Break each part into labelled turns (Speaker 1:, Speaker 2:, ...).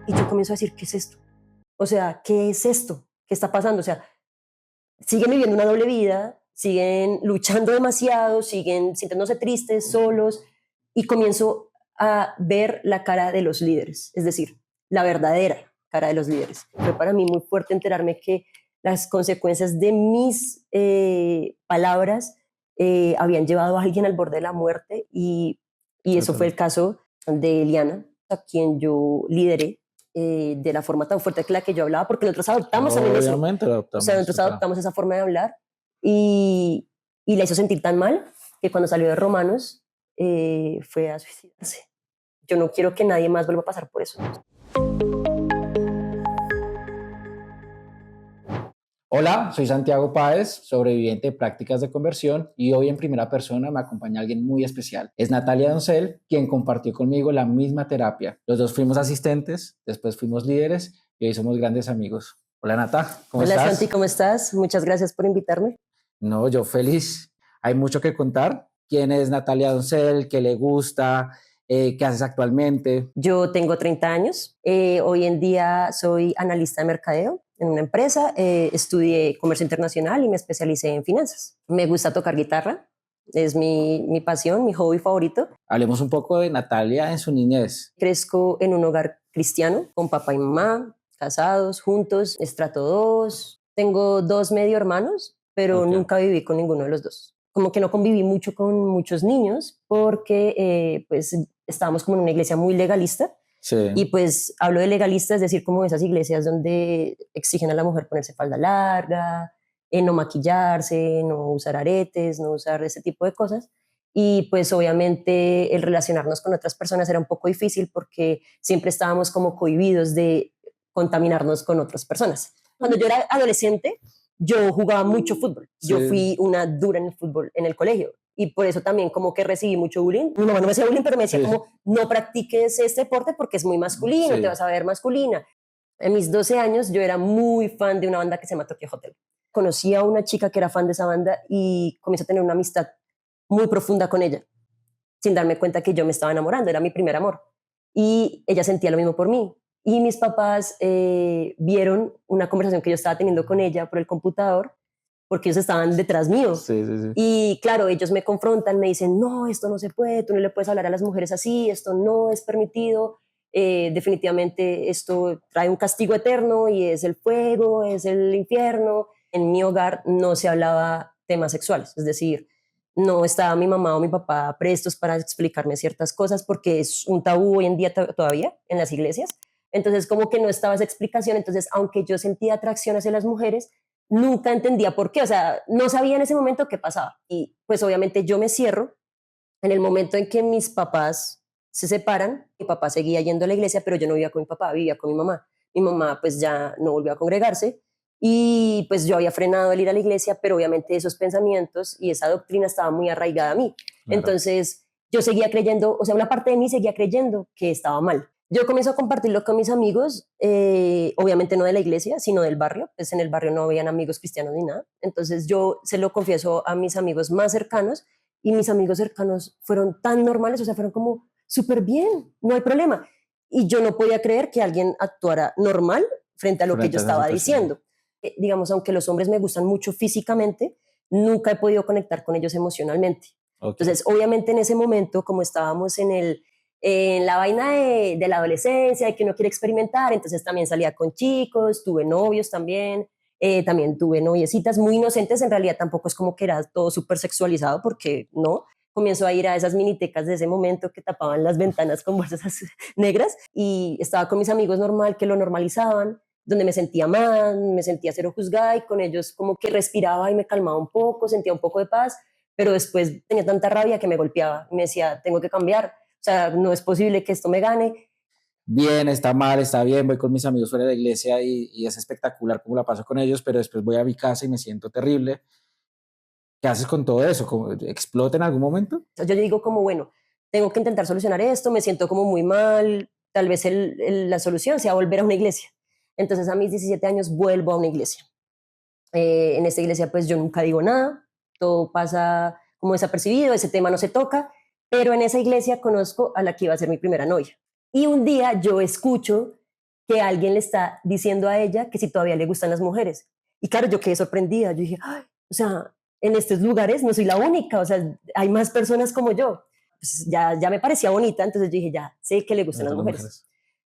Speaker 1: Y yo comienzo a decir, ¿qué es esto? O sea, ¿qué es esto? ¿Qué está pasando? O sea, siguen viviendo una doble vida, siguen luchando demasiado, siguen sintiéndose tristes, solos, y comienzo a ver la cara de los líderes, es decir, la verdadera cara de los líderes. Fue para mí muy fuerte enterarme que las consecuencias de mis palabras habían llevado a alguien al borde de la muerte y eso fue
Speaker 2: Total.
Speaker 1: el caso de Eliana, a quien yo lideré de la forma tan fuerte que la que yo hablaba, porque nosotros adoptamos también eso.
Speaker 2: Obviamente lo
Speaker 1: O sea,
Speaker 2: adoptamos,
Speaker 1: nosotros
Speaker 2: total.
Speaker 1: adoptamos esa forma de hablar y la hizo sentir tan mal que cuando salió de Romanos fue a suicidarse. Yo no quiero que nadie más vuelva a pasar por eso.
Speaker 2: Hola, soy Santiago Páez, sobreviviente de prácticas de conversión y hoy en primera persona me acompaña alguien muy especial. Es Natalia Doncel, quien compartió conmigo la misma terapia. Los dos fuimos asistentes, después fuimos líderes y hoy somos grandes amigos. Hola Nata, ¿cómo
Speaker 1: Hola Santi,
Speaker 2: estás?
Speaker 1: ¿cómo estás? Muchas gracias por invitarme.
Speaker 2: No, yo feliz. Hay mucho que contar. ¿Quién es Natalia Doncel? ¿Qué le gusta? ¿Qué haces actualmente?
Speaker 1: Yo tengo 30 años. Hoy en día soy analista de mercadeo en una empresa. Estudié comercio internacional y me especialicé en finanzas. Me gusta tocar guitarra. Es mi pasión, mi hobby favorito.
Speaker 2: Hablemos un poco de Natalia en su niñez.
Speaker 1: Crezco en un hogar cristiano con papá y mamá, casados, juntos, estrato 2. Tengo 2 medio hermanos, pero
Speaker 2: Ok.
Speaker 1: nunca viví con ninguno de los dos. Como que no conviví mucho con muchos niños porque pues estábamos como en una iglesia muy legalista
Speaker 2: Sí,
Speaker 1: y pues hablo de legalista, es decir, como esas iglesias donde exigen a la mujer ponerse falda larga, no maquillarse, no usar aretes, no usar ese tipo de cosas. Y pues obviamente el relacionarnos con otras personas era un poco difícil porque siempre estábamos como cohibidos de contaminarnos con otras personas. Cuando yo era adolescente, yo jugaba mucho fútbol. Yo
Speaker 2: sí,
Speaker 1: fui una dura en el fútbol en el colegio y por eso también como que recibí mucho bullying. Mi mamá no me hacía bullying, pero me decía
Speaker 2: sí,
Speaker 1: como no practiques este deporte porque es muy masculino, te
Speaker 2: sí.
Speaker 1: vas a ver masculina. En mis 12 años yo era muy fan de una banda que se llama Tokyo Hotel. Conocí a una chica que era fan de esa banda y comencé a tener una amistad muy profunda con ella, sin darme cuenta que yo me estaba enamorando, era mi primer amor. Y ella sentía lo mismo por mí. Y mis papás vieron una conversación que yo estaba teniendo con ella por el computador, porque ellos estaban detrás mío.
Speaker 2: Sí, sí, sí.
Speaker 1: Y claro, ellos me confrontan, me dicen, no, esto no se puede, tú no le puedes hablar a las mujeres así, esto no es permitido, definitivamente esto trae un castigo eterno y es el fuego, es el infierno. En mi hogar no se hablaba temas sexuales, es decir, no estaba mi mamá o mi papá prestos para explicarme ciertas cosas porque es un tabú hoy en día todavía en las iglesias. Entonces, como que no estaba esa explicación. Entonces, aunque yo sentía atracción hacia las mujeres, nunca entendía por qué. O sea, no sabía en ese momento qué pasaba. Y pues obviamente yo me cierro en el momento en que mis papás se separan. Mi papá seguía yendo a la iglesia, pero yo no vivía con mi papá, vivía con mi mamá. Mi mamá pues ya no volvió a congregarse y pues yo había frenado el ir a la iglesia, pero obviamente esos pensamientos y esa doctrina estaba muy arraigada a mí.
Speaker 2: Claro.
Speaker 1: Entonces yo seguía creyendo, o sea, una parte de mí seguía creyendo que estaba mal. Yo comienzo a compartirlo con mis amigos, obviamente no de la iglesia, sino del barrio, pues en el barrio no habían amigos cristianos ni nada. Entonces yo se lo confieso a mis amigos más cercanos y mis amigos cercanos fueron tan normales, o sea, fueron como súper bien, no hay problema. Y yo no podía creer que alguien actuara normal frente a lo que yo
Speaker 2: Frente a esa
Speaker 1: estaba
Speaker 2: situación.
Speaker 1: diciendo. Digamos, aunque los hombres me gustan mucho físicamente, nunca he podido conectar con ellos emocionalmente.
Speaker 2: Ok.
Speaker 1: Entonces, obviamente en ese momento, como estábamos en la vaina de la adolescencia, de que uno quiere experimentar, entonces también salía con chicos, tuve novios también tuve noviecitas muy inocentes, en realidad tampoco es como que era todo súper sexualizado, porque no, comienzo a ir a esas minitecas de ese momento que tapaban las ventanas con bolsas negras y estaba con mis amigos normal, que lo normalizaban, donde me sentía mal, me sentía cero juzgada y con ellos como que respiraba y me calmaba un poco, sentía un poco de paz, pero después tenía tanta rabia que me golpeaba y me decía, tengo que cambiar, o sea, no es posible que esto me gane.
Speaker 2: Bien, está mal, está bien, voy con mis amigos fuera de la iglesia y es espectacular cómo la paso con ellos, pero después voy a mi casa y me siento terrible. ¿Qué haces con todo eso? ¿Explota en algún momento?
Speaker 1: Yo digo como, bueno, tengo que intentar solucionar esto, me siento como muy mal, tal vez la solución sea volver a una iglesia. Entonces a mis 17 años vuelvo a una iglesia. En esta iglesia pues yo nunca digo nada, todo pasa como desapercibido, ese tema no se toca, Pero en esa iglesia conozco a la que iba a ser mi primera novia. Y un día yo escucho que alguien le está diciendo a ella que si todavía le gustan las mujeres. Y claro, yo quedé sorprendida. Yo dije, "Ay, o sea, en estos lugares no soy la única, o sea, hay más personas como yo". Pues ya me parecía bonita, entonces yo dije, ya sé que le gustan las mujeres.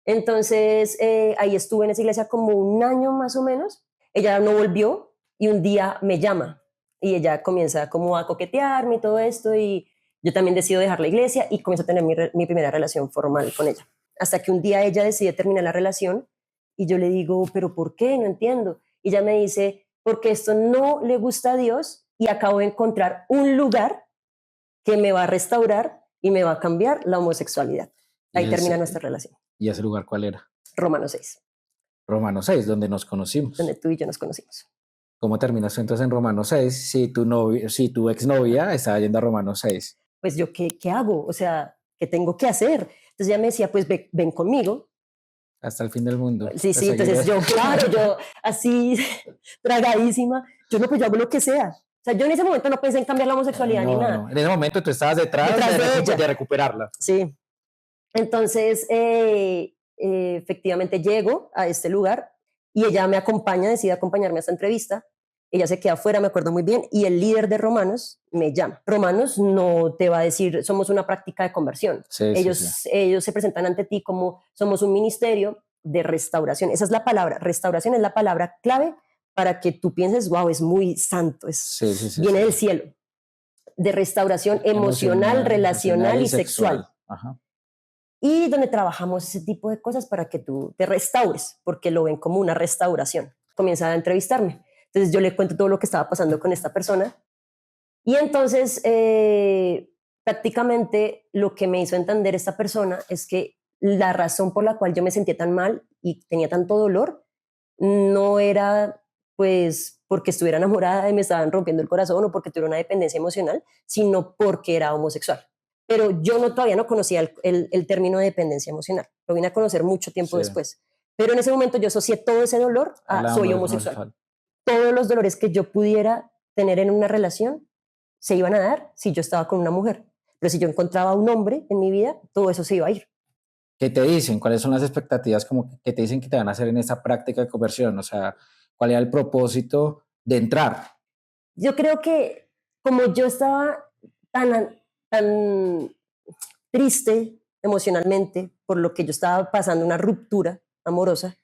Speaker 1: Entonces ahí estuve en esa iglesia como un año más o menos. Ella no volvió y un día me llama y ella comienza como a coquetearme y todo esto, y yo también decido dejar la iglesia y comienzo a tener mi primera relación formal con ella. Hasta que un día ella decide terminar la relación y yo le digo, ¿pero por qué? No entiendo. Y ella me dice, porque esto no le gusta a Dios y acabo de encontrar un lugar que me va a restaurar y me va a cambiar la homosexualidad. Ahí termina nuestra relación.
Speaker 2: ¿Y ese lugar cuál era?
Speaker 1: Romanos 6,
Speaker 2: Romanos 6, donde nos conocimos.
Speaker 1: donde tú y yo nos conocimos.
Speaker 2: ¿Cómo terminaste entonces en Romanos 6 si tu exnovia estaba yendo a Romanos 6?
Speaker 1: Pues yo, ¿qué hago? O sea, ¿qué tengo que hacer? Entonces ella me decía, pues ven conmigo.
Speaker 2: Hasta el fin del mundo.
Speaker 1: Sí, entonces yo, claro, yo así tragadísima, yo no, pues yo hago lo que sea. O sea, yo en ese momento no pensé en cambiar la homosexualidad ni nada.
Speaker 2: No. En ese momento tú estabas detrás de recuperarla.
Speaker 1: Sí. Entonces, efectivamente llego a este lugar y ella me acompaña, decide acompañarme a esta entrevista. Ella se queda afuera, me acuerdo muy bien, y el líder de Romanos me llama. Romanos no te va a decir, somos una práctica de conversión. Ellos se presentan ante ti como somos un ministerio de restauración. Esa es la palabra, restauración es la palabra clave para que tú pienses, wow, es muy santo, viene del cielo, de restauración emocional, relacional y sexual.
Speaker 2: Ajá.
Speaker 1: Y donde trabajamos ese tipo de cosas para que tú te restaures, porque lo ven como una restauración. Comienza a entrevistarme. Entonces yo le cuento todo lo que estaba pasando con esta persona. Y entonces prácticamente lo que me hizo entender esta persona es que la razón por la cual yo me sentía tan mal y tenía tanto dolor no era pues porque estuviera enamorada y me estaban rompiendo el corazón o porque tuviera una dependencia emocional, sino porque era homosexual. Pero yo todavía no conocía el término de dependencia emocional. Lo vine a conocer mucho tiempo después. Pero en ese momento yo asocié todo ese dolor a soy homosexual. Todos los dolores que yo pudiera tener en una relación se iban a dar si yo estaba con una mujer. Pero si yo encontraba un hombre en mi vida, todo eso se iba a ir.
Speaker 2: ¿Qué te dicen? ¿Cuáles son las expectativas como que te dicen que te van a hacer en esta práctica de conversión? O sea, ¿cuál era el propósito de entrar?
Speaker 1: Yo creo que como yo estaba tan triste emocionalmente por lo que yo estaba pasando, una ruptura amorosa,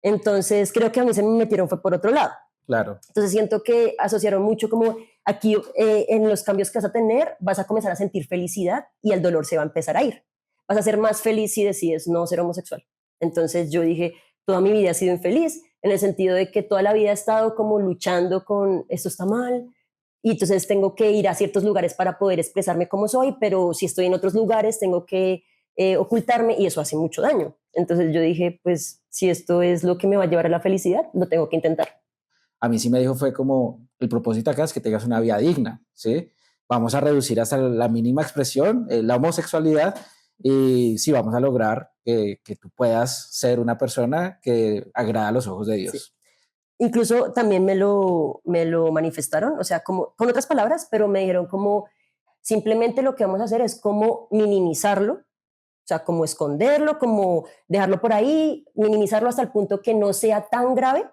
Speaker 1: entonces creo que a mí se me metieron fue por otro lado.
Speaker 2: Claro.
Speaker 1: Entonces siento que asociaron mucho como aquí en los cambios que vas a tener vas a comenzar a sentir felicidad y el dolor se va a empezar a ir. Vas a ser más feliz si decides no ser homosexual. Entonces yo dije, toda mi vida he sido infeliz en el sentido de que toda la vida he estado como luchando con esto está mal y entonces tengo que ir a ciertos lugares para poder expresarme como soy, pero si estoy en otros lugares tengo que ocultarme y eso hace mucho daño. Entonces yo dije, pues si esto es lo que me va a llevar a la felicidad, lo tengo que intentar.
Speaker 2: A mí sí me dijo fue como, el propósito acá es que tengas una vida digna, ¿sí? Vamos a reducir hasta la mínima expresión la homosexualidad y sí vamos a lograr que tú puedas ser una persona que agrada a los ojos de Dios.
Speaker 1: Sí. Incluso también me lo manifestaron, o sea, como con otras palabras, pero me dijeron como simplemente lo que vamos a hacer es como minimizarlo, o sea, como esconderlo, como dejarlo por ahí, minimizarlo hasta el punto que no sea tan grave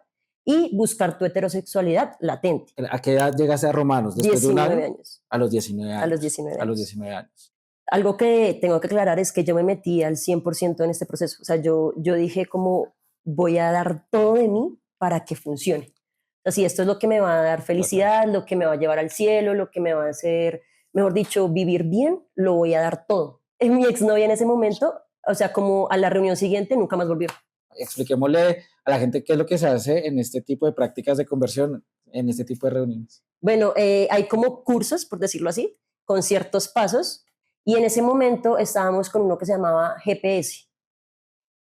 Speaker 1: y buscar tu heterosexualidad latente.
Speaker 2: ¿A qué edad llegaste a Romanos? ¿Después
Speaker 1: 19
Speaker 2: de un año?
Speaker 1: años.
Speaker 2: A los 19 años.
Speaker 1: A los 19 años.
Speaker 2: A los 19 años.
Speaker 1: Algo que tengo que aclarar es que yo me metí al 100% en este proceso. O sea, yo dije como voy a dar todo de mí para que funcione. Así, esto es lo que me va a dar felicidad, lo que me va a llevar al cielo, lo que me va a hacer, mejor dicho, vivir bien, lo voy a dar todo. Mi exnovia en ese momento, o sea, como a la reunión siguiente, nunca más volvió.
Speaker 2: Expliquémosle a la gente qué es lo que se hace en este tipo de prácticas de conversión, en este tipo de reuniones.
Speaker 1: Bueno, hay como cursos, por decirlo así, con ciertos pasos, y en ese momento estábamos con uno que se llamaba GPS.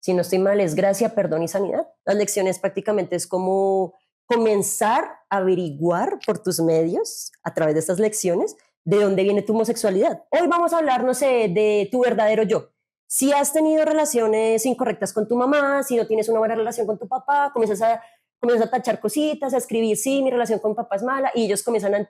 Speaker 1: Si no estoy mal, es gracia, perdón y sanidad. Las lecciones prácticamente es como comenzar a averiguar por tus medios, a través de estas lecciones, de dónde viene tu homosexualidad. Hoy vamos a hablar, no sé, de tu verdadero yo. Si has tenido relaciones incorrectas con tu mamá, si no tienes una buena relación con tu papá, comienzas a tachar cositas, a escribir, sí, mi relación con mi papá es mala, y ellos comienzan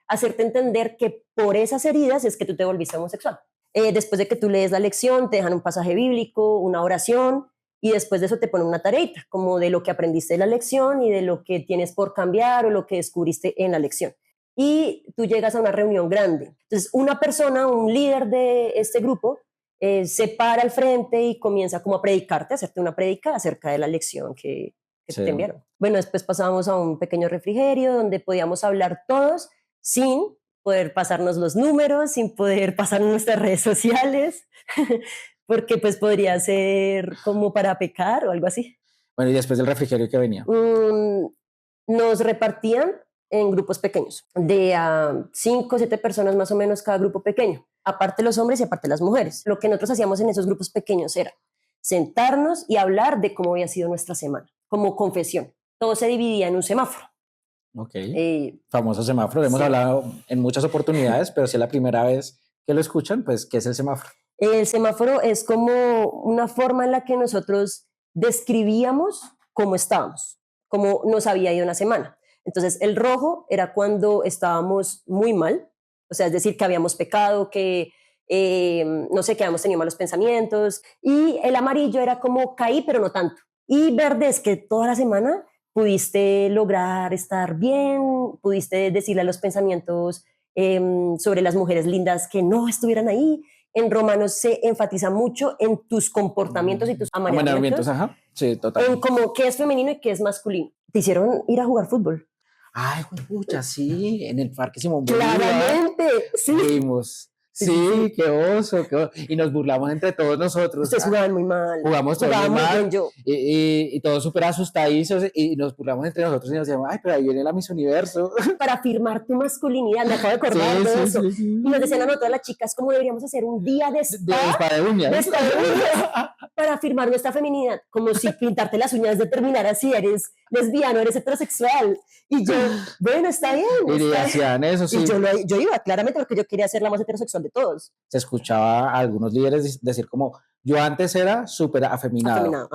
Speaker 1: hacerte entender que por esas heridas es que tú te volviste homosexual. Después de que tú lees la lección, te dejan un pasaje bíblico, una oración, y después de eso te ponen una tareita, como de lo que aprendiste de la lección y de lo que tienes por cambiar o lo que descubriste en la lección. Y tú llegas a una reunión grande. Entonces, una persona, un líder de este grupo, se para al frente y comienza como a predicarte, a hacerte una prédica acerca de la lección que
Speaker 2: Sí.
Speaker 1: te enviaron. Bueno, después pasamos a un pequeño refrigerio donde podíamos hablar todos sin poder pasarnos los números, sin poder pasar nuestras redes sociales, porque pues podría ser como para pecar o algo así.
Speaker 2: Bueno, y después del refrigerio que venía.
Speaker 1: Nos repartían en grupos pequeños, de 5 o 7 personas más o menos cada grupo pequeño, aparte los hombres y aparte las mujeres. Lo que nosotros hacíamos en esos grupos pequeños era sentarnos y hablar de cómo había sido nuestra semana, como confesión. Todo se dividía en un semáforo.
Speaker 2: Ok. Famoso semáforo. Lo hemos hablado en muchas oportunidades, pero si es la primera vez que lo escuchan, pues, ¿qué es el semáforo?
Speaker 1: El semáforo es como una forma en la que nosotros describíamos cómo estábamos, cómo nos había ido una semana. Entonces, el rojo era cuando estábamos muy mal, o sea, es decir, que habíamos pecado, que no sé, que habíamos tenido malos pensamientos, y el amarillo era como caí, pero no tanto. Y verde es que toda la semana pudiste lograr estar bien, pudiste decirle a los pensamientos sobre las mujeres lindas que no estuvieran ahí. En Romanos se enfatiza mucho en tus comportamientos y tus amaneramientos.
Speaker 2: Ajá. Sí, totalmente.
Speaker 1: En como qué es femenino y qué es masculino. Te hicieron ir a jugar fútbol.
Speaker 2: Ay, pucha, sí, en el Parque Simón Bolívar.
Speaker 1: Claramente, sí.
Speaker 2: Fuimos. Sí, qué oso, qué oso. Y nos burlamos entre todos nosotros.
Speaker 1: Ustedes jugaban muy mal.
Speaker 2: Jugamos todos muy mal.
Speaker 1: Bien yo.
Speaker 2: Y todos súper asustadizos y nos burlamos entre nosotros y nos decíamos, ay, pero ahí viene la Miss Universo.
Speaker 1: Para afirmar tu masculinidad, me acabo de acordar de eso. Sí. Y nos decían a nosotras las chicas cómo deberíamos hacer un día de spa
Speaker 2: de uñas.
Speaker 1: De spa de uñas para afirmar nuestra feminidad. Como si pintarte las uñas determinara si eres lesbiano, eres heterosexual. Y yo, bueno, está bien.
Speaker 2: Y hacían eso, sí.
Speaker 1: Y yo iba claramente porque yo quería ser la más heterosexual de todos.
Speaker 2: Se escuchaba a algunos líderes decir como, yo antes era súper afeminado,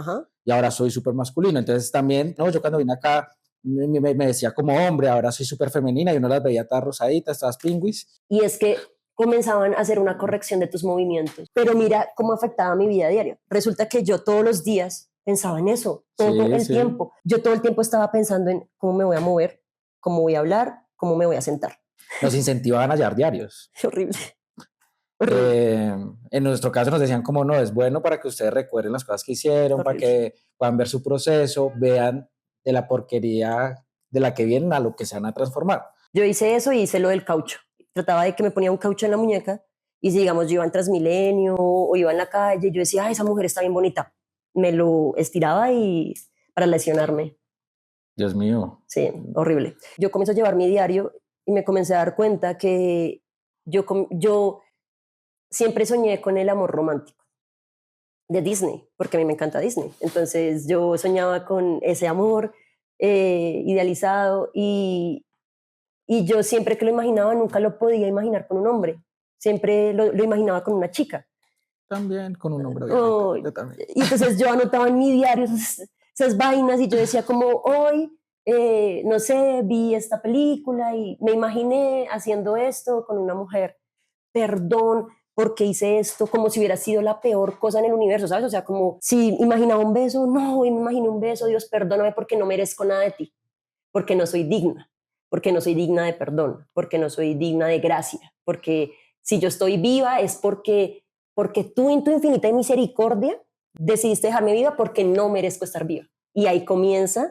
Speaker 2: y ahora soy súper masculino. Entonces también, no, yo cuando vine acá me decía como hombre, ahora soy súper femenina, y uno las veía todas rosaditas, todas pingüis.
Speaker 1: Y es que comenzaban a hacer una corrección de tus movimientos. Pero mira cómo afectaba mi vida diaria. Resulta que yo todos los días pensaba en eso, todo el tiempo. Yo todo el tiempo estaba pensando en cómo me voy a mover, cómo voy a hablar, cómo me voy a sentar.
Speaker 2: Nos incentivaban a hallar diarios.
Speaker 1: Horrible.
Speaker 2: En nuestro caso nos decían como no, es bueno para que ustedes recuerden las cosas que hicieron, para que puedan ver su proceso, vean de la porquería de la que vienen a lo que se van a transformar.
Speaker 1: Yo hice eso y hice lo del caucho. Trataba de que me ponía un caucho en la muñeca y si digamos yo iba en Transmilenio o iba en la calle, yo decía, esa mujer está bien bonita. Me lo estiraba y para lesionarme.
Speaker 2: Dios mío.
Speaker 1: Sí, horrible. Yo comencé a llevar mi diario y me comencé a dar cuenta que yo siempre soñé con el amor romántico de Disney, porque a mí me encanta Disney. Entonces yo soñaba con ese amor idealizado y yo siempre que lo imaginaba nunca lo podía imaginar con un hombre. Siempre lo imaginaba con una chica.
Speaker 2: También con un hombre. Yo también.
Speaker 1: Y entonces yo anotaba en mi diario esas vainas y yo decía como hoy, no sé, vi esta película y me imaginé haciendo esto con una mujer. Perdón, porque hice esto, como si hubiera sido la peor cosa en el universo, ¿sabes? O sea, como si imaginaba un beso, no, hoy me imaginé un beso, Dios, perdóname porque no merezco nada de ti, porque no soy digna, porque no soy digna de perdón, porque no soy digna de gracia, porque si yo estoy viva es porque tú en tu infinita misericordia decidiste dejarme viva porque no merezco estar viva. Y ahí comienza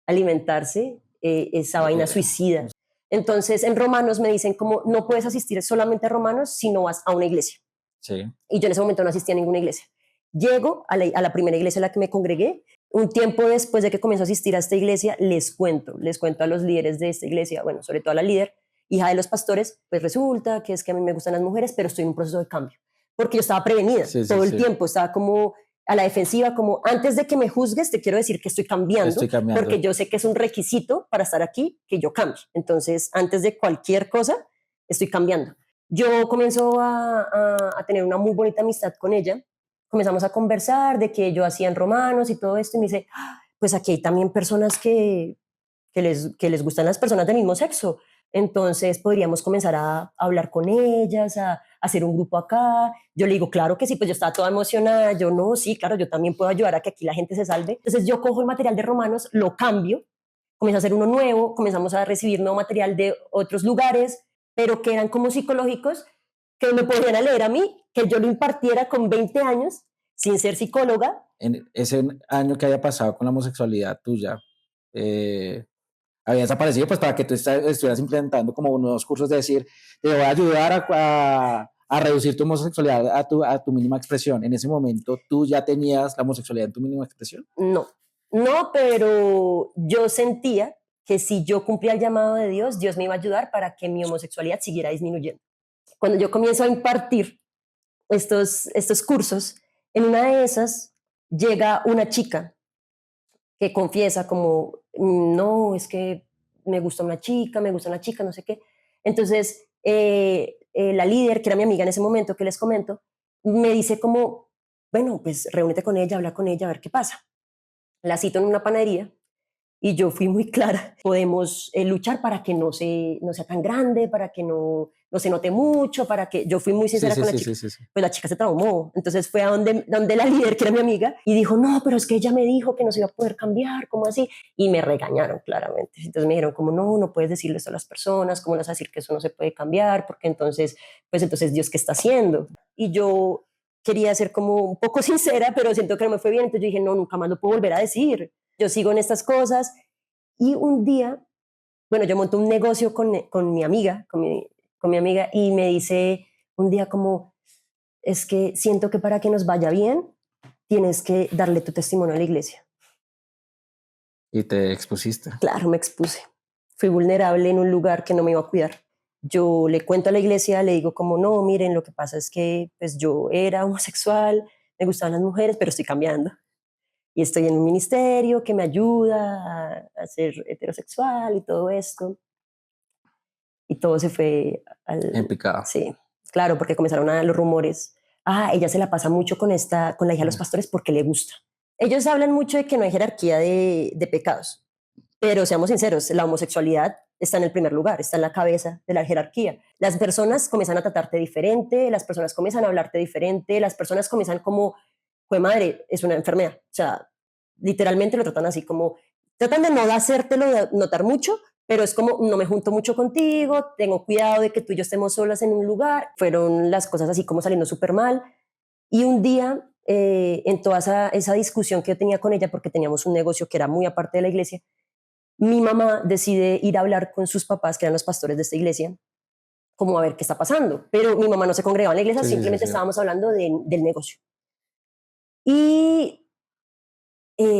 Speaker 1: a alimentarse esa vaina suicida. Entonces, en Romanos me dicen como no puedes asistir solamente a Romanos si no vas a una iglesia.
Speaker 2: Sí.
Speaker 1: Y yo en ese momento no asistía a ninguna iglesia. Llego a la primera iglesia a la que me congregué. Un tiempo después de que comienzo a asistir a esta iglesia, les cuento a los líderes de esta iglesia, bueno, sobre todo a la líder, hija de los pastores, pues resulta que es que a mí me gustan las mujeres, pero estoy en un proceso de cambio. Porque yo estaba prevenida todo el tiempo, estaba como a la defensiva, como antes de que me juzgues, te quiero decir que estoy cambiando, porque yo sé que es un requisito para estar aquí, que yo cambie. Entonces, antes de cualquier cosa, estoy cambiando. Yo comienzo a tener una muy bonita amistad con ella, comenzamos a conversar de que yo hacía en Romanos y todo esto, y me dice, pues aquí hay también personas que les gustan las personas del mismo sexo, entonces podríamos comenzar a hablar con ellas, a hacer un grupo acá. Yo le digo, claro que sí, pues yo estaba toda emocionada, yo no, sí, claro, yo también puedo ayudar a que aquí la gente se salve. Entonces yo cojo el material de Romanos, lo cambio, comienzo a hacer uno nuevo, comenzamos a recibir nuevo material de otros lugares, pero que eran como psicológicos, que me podían leer a mí, que yo lo impartiera con 20 años, sin ser psicóloga.
Speaker 2: En ese año que haya pasado con la homosexualidad tuya, había desaparecido, pues para que tú estuvieras implementando como unos cursos de decir, te voy a ayudar a reducir tu homosexualidad a tu mínima expresión. En ese momento, ¿tú ya tenías la homosexualidad en tu mínima expresión?
Speaker 1: No, no, pero yo sentía que si yo cumplía el llamado de Dios, Dios me iba a ayudar para que mi homosexualidad siguiera disminuyendo. Cuando yo comienzo a impartir estos cursos, en una de esas llega una chica que confiesa como, no, es que me gusta una chica, no sé qué. Entonces, la líder, que era mi amiga en ese momento, que les comento, me dice como, bueno, pues reúnete con ella, habla con ella, a ver qué pasa. La cito en una panadería y yo fui muy clara. Podemos luchar para que no sea tan grande, para que no se note mucho, para que... Yo fui muy sincera con la chica.
Speaker 2: Sí.
Speaker 1: Pues la chica se traumó. Entonces fue a donde la líder, que era mi amiga, y dijo, no, pero es que ella me dijo que no se iba a poder cambiar, ¿cómo así? Y me regañaron claramente. Entonces me dijeron como, no puedes decirle esto a las personas, ¿cómo le vas a decir que eso no se puede cambiar? Porque entonces, pues entonces Dios, ¿qué está haciendo? Y yo quería ser como un poco sincera, pero siento que no me fue bien. Entonces yo dije, no, nunca más lo puedo volver a decir. Yo sigo en estas cosas. Y un día, bueno, yo monté un negocio con mi amiga, con mi amiga, y me dice un día como, es que siento que para que nos vaya bien, tienes que darle tu testimonio a la iglesia.
Speaker 2: Y te expusiste.
Speaker 1: Claro, me expuse. Fui vulnerable en un lugar que no me iba a cuidar. Yo le cuento a la iglesia, le digo como, no, miren, lo que pasa es que pues yo era homosexual, me gustaban las mujeres, pero estoy cambiando. Y estoy en un ministerio que me ayuda a ser heterosexual y todo esto. Y todo se fue
Speaker 2: En
Speaker 1: al...
Speaker 2: picado.
Speaker 1: Sí, claro, porque comenzaron a dar los rumores. Ella se la pasa mucho con la hija de los pastores porque le gusta. Ellos hablan mucho de que no hay jerarquía de pecados, pero seamos sinceros, la homosexualidad está en el primer lugar, está en la cabeza de la jerarquía. Las personas comienzan a tratarte diferente, las personas comienzan a hablarte diferente, las personas comienzan como, pues madre, es una enfermedad. O sea, literalmente lo tratan así como, tratan de no hacértelo notar mucho, pero es como, no me junto mucho contigo, tengo cuidado de que tú y yo estemos solas en un lugar. Fueron las cosas así como saliendo súper mal. Y un día, en toda esa discusión que yo tenía con ella, porque teníamos un negocio que era muy aparte de la iglesia, mi mamá decide ir a hablar con sus papás, que eran los pastores de esta iglesia, como a ver qué está pasando. Pero mi mamá no se congregaba en la iglesia, simplemente estábamos hablando del negocio. Y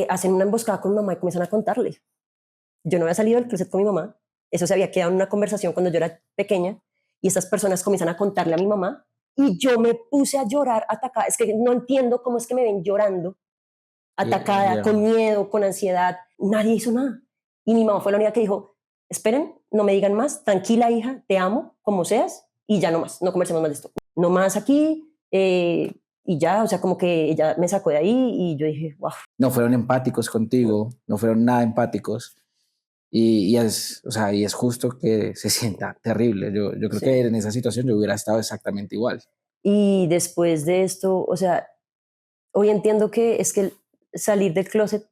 Speaker 1: hacen una emboscada con mi mamá y comienzan a contarle. Yo no había salido del closet con mi mamá, eso se había quedado en una conversación cuando yo era pequeña, y estas personas comienzan a contarle a mi mamá, y yo me puse a llorar, atacada. Es que no entiendo cómo es que me ven llorando, atacada, con miedo, con ansiedad. Nadie hizo nada. Y mi mamá fue la única que dijo, esperen, no me digan más, tranquila hija, te amo, como seas, y ya no más, no conversemos más de esto. No más aquí, y ya, o sea, como que ella me sacó de ahí y yo dije, wow.
Speaker 2: No fueron empáticos contigo, no fueron nada empáticos. Y o sea, y es justo que se sienta terrible. Yo creo que en esa situación yo hubiera estado exactamente igual.
Speaker 1: Y después de esto, o sea, hoy entiendo que es que salir del closet,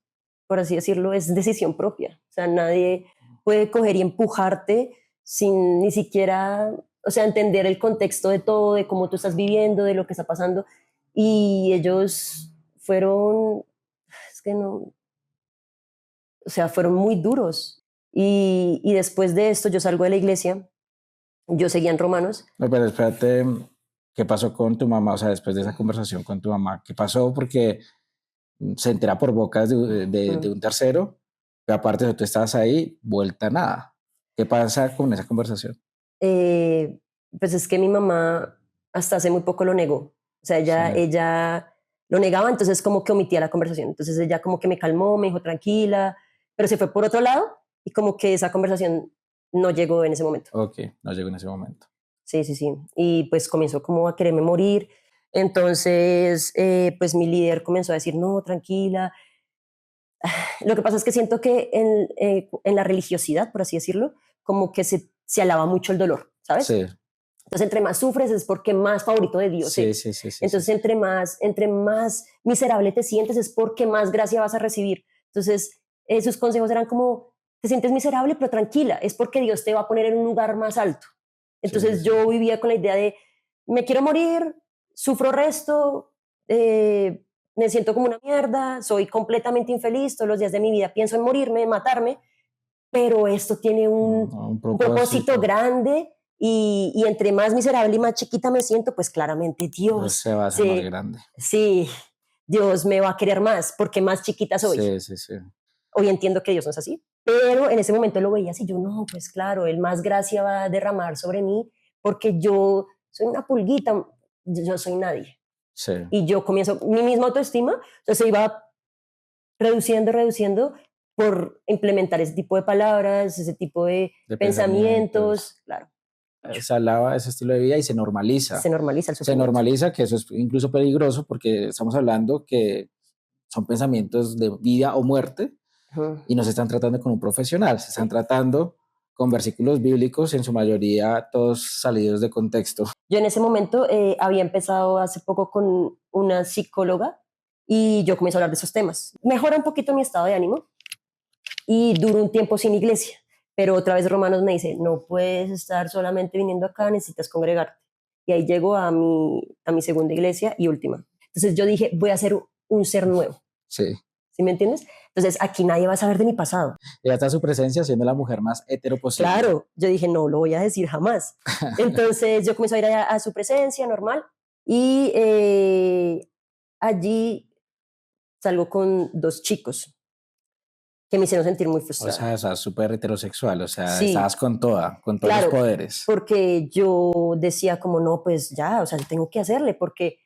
Speaker 1: por así decirlo, es decisión propia. O sea, nadie puede coger y empujarte sin ni siquiera, o sea, entender el contexto de todo, de cómo tú estás viviendo, de lo que está pasando. Y ellos fueron, es que no, o sea, fueron muy duros. Y después de esto yo salgo de la iglesia, yo seguía en Romanos.
Speaker 2: No, pero espérate, ¿qué pasó con tu mamá? O sea, después de esa conversación con tu mamá, ¿qué pasó? Porque se entera por bocas de un tercero, pero aparte de tú estabas ahí, vuelta a nada. ¿Qué pasa con esa conversación?
Speaker 1: Eh, pues es que mi mamá hasta hace muy poco lo negó. O sea, ella lo negaba, entonces como que omitía la conversación. Entonces ella como que me calmó, me dijo tranquila, pero se fue por otro lado y como que esa conversación no llegó en ese momento.
Speaker 2: Ok, no llegó en ese momento.
Speaker 1: Sí, sí, sí. Y pues comenzó como a quererme morir. Entonces, pues mi líder comenzó a decir, no, tranquila. Lo que pasa es que siento que en la religiosidad, por así decirlo, como que se se alaba mucho el dolor, ¿sabes?
Speaker 2: Sí,
Speaker 1: Entonces, entre más sufres es porque más favorito de Dios
Speaker 2: sí,
Speaker 1: eres.
Speaker 2: sí, sí, sí,
Speaker 1: Entonces,
Speaker 2: sí.
Speaker 1: entre más miserable te sientes es porque más gracia vas a recibir. Entonces, sus consejos eran como, te sientes miserable, pero tranquila, es porque Dios te va a poner en un lugar más alto.
Speaker 2: Sí, sí,
Speaker 1: Entonces,
Speaker 2: sí.
Speaker 1: yo vivía con la idea de, me quiero morir, sufro resto, me siento como una mierda, soy completamente infeliz, todos los días de mi vida pienso en morirme, matarme, pero esto tiene
Speaker 2: Un
Speaker 1: un propósito
Speaker 2: propósito.
Speaker 1: grande y entre más miserable y más chiquita me siento, pues claramente
Speaker 2: Dios se va a hacer más grande.
Speaker 1: sí, Dios me va a querer más porque más chiquita soy.
Speaker 2: Sí, sí, sí.
Speaker 1: Hoy entiendo que Dios no es así, pero en ese momento lo veía así, yo no, pues claro, Él más gracia va a derramar sobre mí porque yo soy una pulguita, yo soy nadie.
Speaker 2: Sí.
Speaker 1: Y yo comienzo, mi misma autoestima, entonces se iba reduciendo por implementar ese tipo de palabras, ese tipo de
Speaker 2: De pensamientos.
Speaker 1: pensamientos, claro, mucho.
Speaker 2: Se alaba ese estilo de vida y se normaliza.
Speaker 1: Se normaliza el
Speaker 2: Se
Speaker 1: sufrimiento.
Speaker 2: normaliza, que eso es incluso peligroso porque estamos hablando que son pensamientos de vida o muerte
Speaker 1: Ujú.
Speaker 2: y no se están tratando con un profesional, se están tratando con versículos bíblicos, en su mayoría todos salidos de contexto.
Speaker 1: Yo en ese momento había empezado hace poco con una psicóloga y yo comencé a hablar de esos temas. Mejora un poquito mi estado de ánimo y duro un tiempo sin iglesia, pero otra vez Romanos me dice, no puedes estar solamente viniendo acá, necesitas congregarte. Y ahí llego a mi segunda iglesia y última. Entonces yo dije, voy a ser un ser nuevo.
Speaker 2: Sí.
Speaker 1: ¿Sí me entiendes? Entonces aquí nadie va a saber de mi pasado.
Speaker 2: Y hasta su presencia siendo la mujer más hetero posible.
Speaker 1: Claro, yo dije, no lo voy a decir jamás. Entonces yo comencé a ir a su presencia normal y allí salgo con dos chicos que me hicieron sentir muy frustrada.
Speaker 2: O sea, súper heterosexual, o sea, estabas
Speaker 1: Sí,
Speaker 2: con con todos los
Speaker 1: claro,
Speaker 2: poderes.
Speaker 1: porque yo decía como, no, pues ya, o sea, tengo que hacerle, porque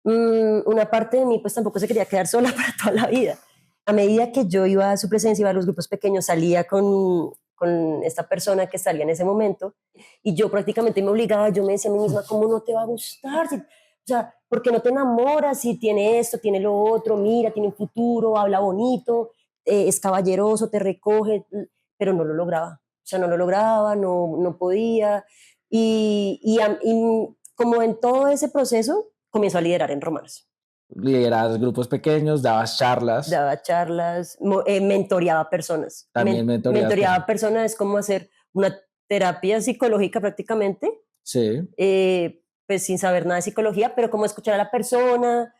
Speaker 1: una parte de mí pues tampoco se quería quedar sola para toda la vida. A medida que yo iba a su presencia, iba a los grupos pequeños, salía con esta persona que salía en ese momento y yo prácticamente me obligaba, yo me decía a mí misma, ¿cómo no te va a gustar? O sea, ¿por qué no te enamoras si tiene esto, tiene lo otro, mira, tiene un futuro, habla bonito, es caballeroso, te recoge, pero no lo lograba. O sea, no lo lograba, no podía. Y como en todo ese proceso, comenzó a liderar en Romanos.
Speaker 2: Liderabas grupos pequeños, dabas charlas,
Speaker 1: Daba charlas, mentoreaba personas.
Speaker 2: también mentorías.
Speaker 1: Mentoreaba personas es como hacer una terapia psicológica prácticamente,
Speaker 2: Sí,
Speaker 1: pues sin saber nada de psicología, pero como escuchar a la persona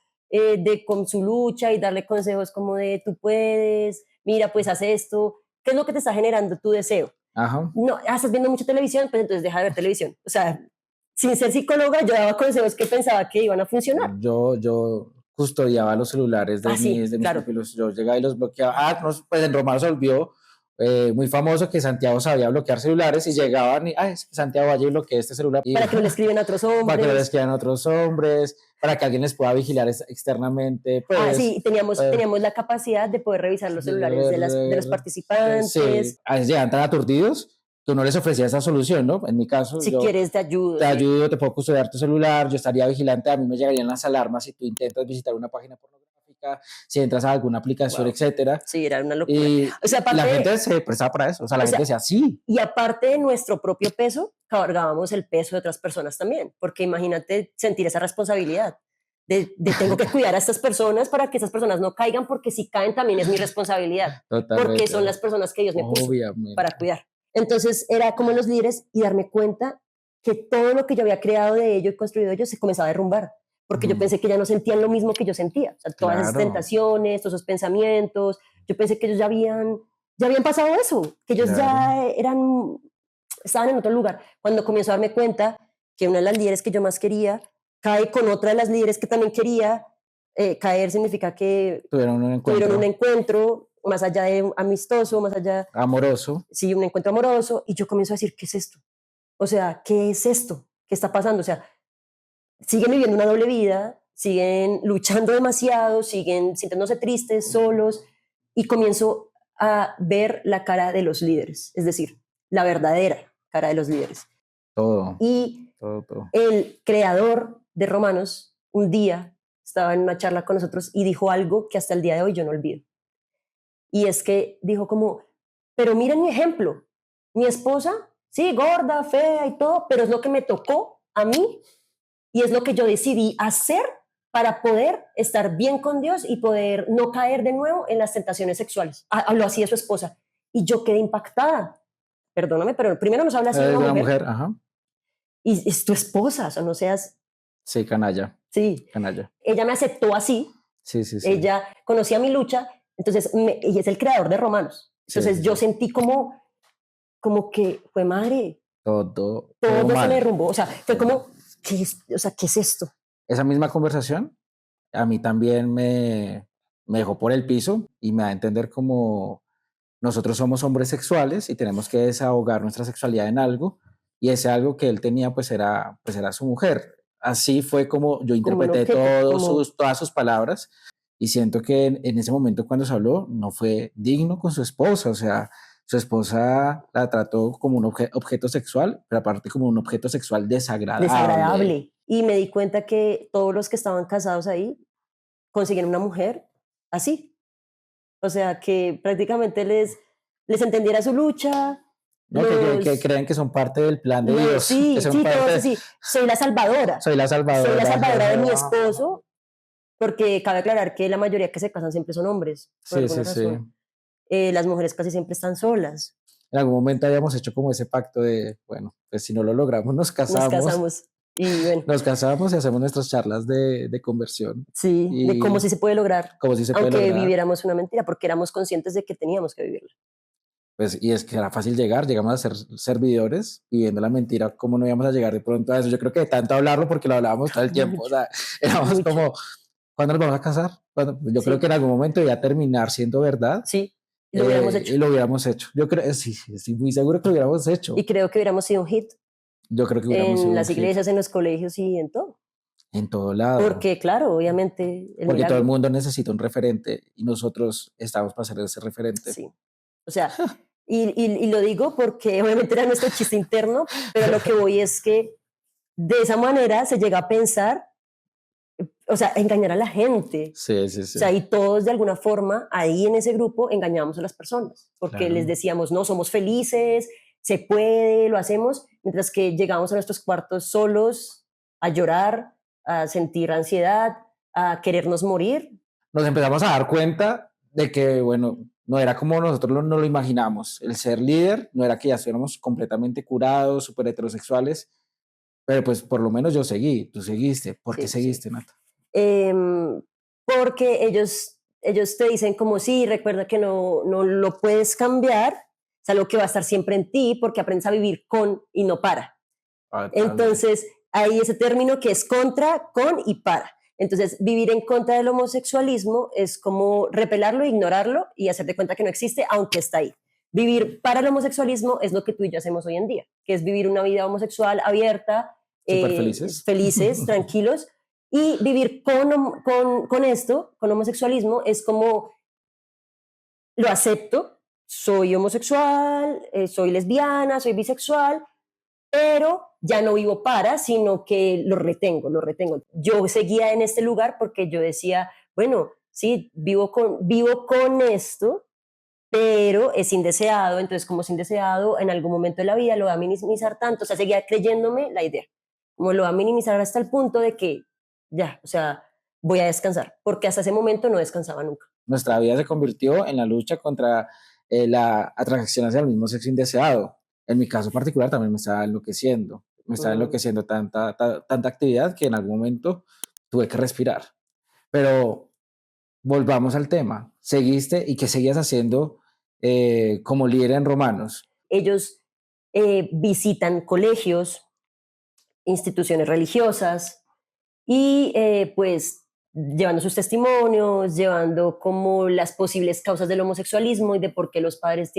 Speaker 1: con su lucha y darle consejos como de tú puedes, mira, pues haz esto, ¿qué es lo que te está generando tu deseo?
Speaker 2: ajá.
Speaker 1: No, estás viendo mucha televisión, pues entonces deja de ver televisión. O sea, sin ser psicóloga, yo daba consejos que pensaba que iban a funcionar.
Speaker 2: Yo custodiaba los celulares
Speaker 1: Ah, sí,
Speaker 2: de mis
Speaker 1: claro.
Speaker 2: pupilos. Yo llegaba y los bloqueaba. Ah, no, pues en Romano se volvió muy famoso que Santiago sabía bloquear celulares y llegaban y, ay, Santiago vaya y bloquea este celular. Y,
Speaker 1: Para que no le escriben a otros
Speaker 2: para que no les
Speaker 1: hombres.
Speaker 2: quieran otros hombres, para que alguien les pueda vigilar externamente,
Speaker 1: Ah,
Speaker 2: pues.
Speaker 1: sí, teníamos la capacidad de poder revisar los celulares de los
Speaker 2: Sí,
Speaker 1: participantes.
Speaker 2: a veces llegan tan aturdidos, tú no les ofrecías esa solución, ¿no? En mi caso,
Speaker 1: Si
Speaker 2: yo
Speaker 1: quieres, te ayudo,
Speaker 2: te
Speaker 1: sí.
Speaker 2: ayudo, te puedo custodiar tu celular, yo estaría vigilante, a mí me llegarían las alarmas si tú intentas visitar una página pornográfica, si entras a alguna aplicación,
Speaker 1: Wow.
Speaker 2: etcétera.
Speaker 1: Sí, era una locura.
Speaker 2: Y
Speaker 1: O sea,
Speaker 2: la
Speaker 1: aparte,
Speaker 2: gente se prestaba para eso, o sea, la
Speaker 1: o
Speaker 2: gente
Speaker 1: sea,
Speaker 2: decía, sí,
Speaker 1: y aparte de nuestro propio peso, cargábamos el peso de otras personas también, porque imagínate sentir esa responsabilidad de tengo que cuidar a estas personas para que esas personas no caigan, porque si caen también es mi responsabilidad, porque
Speaker 2: totalmente,
Speaker 1: son las personas que Dios me puso
Speaker 2: obviamente.
Speaker 1: para cuidar. Entonces era como los líderes y darme cuenta que todo lo que yo había creado de ello y construido de ellos se comenzaba a derrumbar, porque yo pensé que ya no sentían lo mismo que yo sentía, o sea, todas esas
Speaker 2: Claro,
Speaker 1: tentaciones, todos esos pensamientos, yo pensé que ellos ya habían pasado eso, que ellos
Speaker 2: claro.
Speaker 1: ya estaban en otro lugar. Cuando comienzo a darme cuenta que una de las líderes que yo más quería cae con otra de las líderes que también quería, caer significa que
Speaker 2: Tuvieron un
Speaker 1: tuvieron un
Speaker 2: encuentro
Speaker 1: encuentro más allá de amistoso, más allá,
Speaker 2: amoroso,
Speaker 1: sí, un encuentro amoroso, y yo comienzo a decir, ¿qué es esto? O sea, ¿qué es esto? ¿Qué está pasando? O sea, siguen viviendo una doble vida, siguen luchando demasiado, siguen sintiéndose tristes, solos, y comienzo a ver la cara de los líderes, es decir, la verdadera cara de los líderes.
Speaker 2: todo,
Speaker 1: Y
Speaker 2: todo.
Speaker 1: el creador de Romanos un día estaba en una charla con nosotros y dijo algo que hasta el día de hoy yo no olvido. Y es que dijo como, pero miren mi ejemplo, mi esposa sí, gorda, fea y todo, pero es lo que me tocó a mí y es lo que yo decidí hacer para poder estar bien con Dios y poder no caer de nuevo en las tentaciones sexuales. Habló así de su esposa y yo quedé impactada. Perdóname, pero primero nos habla así de
Speaker 2: Una
Speaker 1: una mujer
Speaker 2: mujer, ajá.
Speaker 1: y es tu esposa, o sea, no seas,
Speaker 2: Sí, canalla,
Speaker 1: sí.
Speaker 2: canalla.
Speaker 1: Ella me aceptó así,
Speaker 2: Sí, sí, sí.
Speaker 1: ella conocía mi lucha, entonces, y es el creador de Romanos.
Speaker 2: Sí,
Speaker 1: Entonces
Speaker 2: sí,
Speaker 1: yo
Speaker 2: sí.
Speaker 1: sentí como que, fue madre,
Speaker 2: Todo
Speaker 1: todo se me
Speaker 2: mal.
Speaker 1: derrumbó, o sea, fue
Speaker 2: Todo mal.
Speaker 1: como, o sea, ¿qué es esto?
Speaker 2: Esa misma conversación a mí también me dejó por el piso y me da a entender como nosotros somos hombres sexuales y tenemos que desahogar nuestra sexualidad en algo y ese algo que él tenía pues era su mujer. Así fue como yo
Speaker 1: Como un
Speaker 2: interpreté
Speaker 1: objeto, como,
Speaker 2: todas sus palabras y siento que en ese momento cuando se habló no fue digno con su esposa, o sea, su esposa la trató como un objeto sexual, pero aparte como un objeto sexual desagradable.
Speaker 1: desagradable. Y me di cuenta que todos los que estaban casados ahí consiguieron una mujer así. O sea, que prácticamente les entendiera su lucha,
Speaker 2: ¿No? Que creen que son parte del plan de Dios, que
Speaker 1: sí,
Speaker 2: son
Speaker 1: sí, todos
Speaker 2: parte,
Speaker 1: así.
Speaker 2: soy la
Speaker 1: Soy la
Speaker 2: salvadora.
Speaker 1: salvadora de mi esposo, porque cabe aclarar que la mayoría que se casan siempre son hombres, por
Speaker 2: Sí,
Speaker 1: alguna
Speaker 2: sí, sí.
Speaker 1: razón. Las mujeres casi siempre están solas.
Speaker 2: En algún momento habíamos hecho como ese pacto de, bueno, pues si no lo logramos,
Speaker 1: Nos casamos y bueno,
Speaker 2: nos casamos y hacemos nuestras charlas de conversión
Speaker 1: sí, de cómo
Speaker 2: y
Speaker 1: sí se puede lograr,
Speaker 2: como si se puede
Speaker 1: aunque
Speaker 2: lograr,
Speaker 1: viviéramos una mentira, porque éramos conscientes de que teníamos que vivirla.
Speaker 2: pues, y es que era fácil llegar, llegamos a ser servidores viviendo la mentira, ¿cómo no íbamos a llegar de pronto a eso? Yo creo que de tanto hablarlo, porque lo hablábamos todo el tiempo, o
Speaker 1: Mucho,
Speaker 2: sea, éramos
Speaker 1: mucho.
Speaker 2: como, ¿cuándo nos vamos a casar? Yo creo que
Speaker 1: Sí,
Speaker 2: en algún momento iba a terminar siendo verdad
Speaker 1: sí, lo hubiéramos hecho.
Speaker 2: y lo hubiéramos hecho. Yo creo, sí, sí, sí, muy seguro que lo hubiéramos
Speaker 1: Y
Speaker 2: hecho.
Speaker 1: creo que hubiéramos sido un hit
Speaker 2: Yo creo que hubiéramos
Speaker 1: en
Speaker 2: sido un
Speaker 1: las
Speaker 2: hit
Speaker 1: iglesias, en los colegios y en todo.
Speaker 2: en todo lado,
Speaker 1: Porque, claro, obviamente el
Speaker 2: porque todo el
Speaker 1: milagro,
Speaker 2: mundo necesita un referente y nosotros estamos para ser ese referente.
Speaker 1: sí. O sea, y lo digo porque obviamente era nuestro chiste interno, pero lo que voy es que de esa manera se llega a pensar, o sea, engañar a la gente.
Speaker 2: Sí, sí,
Speaker 1: O
Speaker 2: sí,
Speaker 1: sea, y todos de alguna forma ahí en ese grupo engañábamos a las personas, porque les
Speaker 2: claro.
Speaker 1: decíamos, no, somos felices, se puede, lo hacemos, mientras que llegamos a nuestros cuartos solos, a llorar, a sentir ansiedad, a querernos morir.
Speaker 2: Nos empezamos a dar cuenta de que, bueno, no era como nosotros no lo imaginamos. El ser líder no era que ya estuviéramos completamente curados, súper heterosexuales, pero pues por lo menos yo seguí, tú seguiste. ¿Por qué
Speaker 1: Sí, sí.
Speaker 2: seguiste, Nata?
Speaker 1: Em, Porque ellos te dicen como, sí, recuerda que no lo puedes cambiar, es algo que va a estar siempre en ti porque aprendes a vivir con y no para.
Speaker 2: Ah, también.
Speaker 1: Entonces, hay ese término que es contra, con y para. Entonces, vivir en contra del homosexualismo es como repelarlo, ignorarlo y hacerte cuenta que no existe, aunque está ahí. Vivir para el homosexualismo es lo que tú y yo hacemos hoy en día, que es vivir una vida homosexual abierta,
Speaker 2: Súper felices.
Speaker 1: felices, tranquilos, y vivir con esto, con homosexualismo, es como lo acepto, soy homosexual, soy lesbiana, soy bisexual, pero ya no vivo para, sino que lo retengo, lo retengo. Yo seguía en este lugar porque yo decía, bueno, sí, vivo con esto, pero es indeseado, entonces como es indeseado, en algún momento de la vida lo va a minimizar tanto, o sea, seguía creyéndome la idea, como lo va a minimizar hasta el punto de que ya, o sea, voy a descansar, porque hasta ese momento no descansaba nunca.
Speaker 2: Nuestra vida se convirtió en la lucha contra la atracción hacia el mismo sexo indeseado. En mi caso particular también me estaba
Speaker 1: Mm.
Speaker 2: enloqueciendo tanta actividad que en algún momento tuve que respirar. Pero volvamos al tema. ¿Seguiste y qué seguías haciendo como líder en Romanos?
Speaker 1: Ellos visitan colegios, instituciones religiosas, y pues llevando sus testimonios, llevando como las posibles causas del homosexualismo y de por qué los padres